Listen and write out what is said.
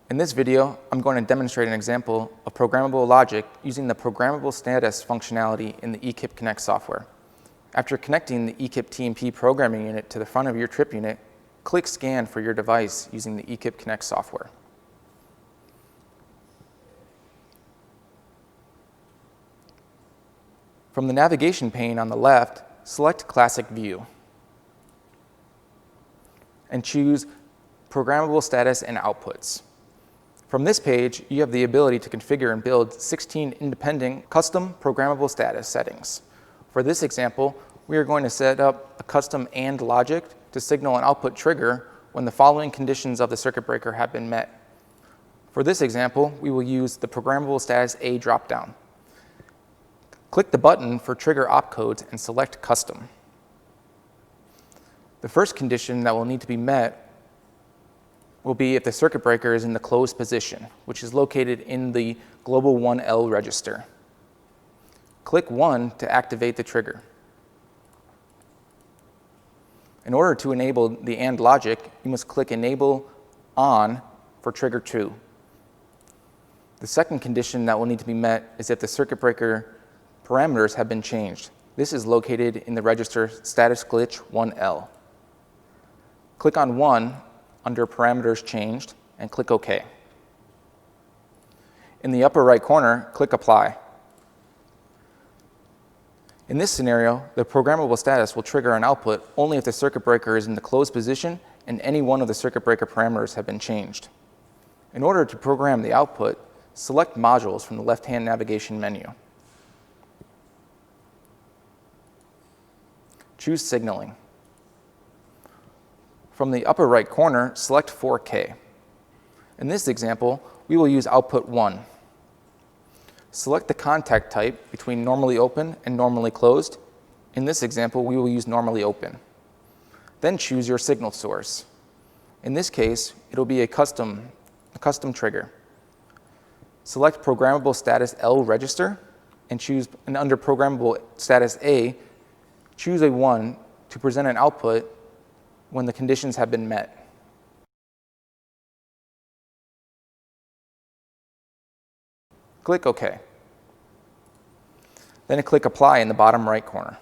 In this video, I'm going to demonstrate an example of programmable logic using the Programmable Status functionality in the Ekip Connect software. After connecting the Ekip TMP programming unit to the front of your trip unit, click Scan for your device using the Ekip Connect software. From the navigation pane on the left, select Classic View and choose Programmable Status and Outputs. From this page, you have the ability to configure and build 16 independent custom programmable status settings. For this example, we are going to set up a custom AND logic to signal an output trigger when the following conditions of the circuit breaker have been met. For this example, we will use the Programmable Status A dropdown. Click the button for trigger opcodes and select Custom. The first condition that will need to be met will be if the circuit breaker is in the closed position, which is located in the global 1L register. Click 1 to activate the trigger. In order to enable the AND logic, you must click Enable On for trigger 2. The second condition that will need to be met is if the circuit breaker parameters have been changed. This is located in the register status glitch 1L. Click on 1 under Parameters Changed and click OK. In the upper right corner, click Apply. In this scenario, the programmable status will trigger an output only if the circuit breaker is in the closed position and any one of the circuit breaker parameters have been changed. In order to program the output, select Modules from the left-hand navigation menu. Choose Signaling. From the upper right corner, select 4K. In this example, we will use output 1. Select the contact type between normally open and normally closed. In this example, we will use normally open. Then choose your signal source. In this case, it will be a custom trigger. Select Programmable Status L register and under Programmable Status A, choose a 1 to present an output when the conditions have been met. Click OK. Then click Apply in the bottom right corner.